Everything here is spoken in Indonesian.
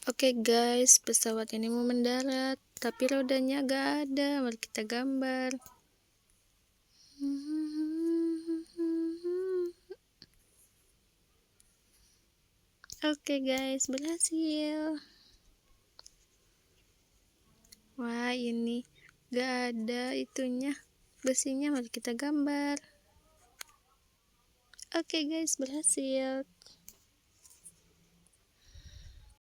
Oke guys, pesawat ini mau mendarat, tapi rodanya gak ada. Mari kita gambar. Oke guys, berhasil. Wah, ini gak ada itunya, besinya. Mari kita gambar. Oke guys, berhasil.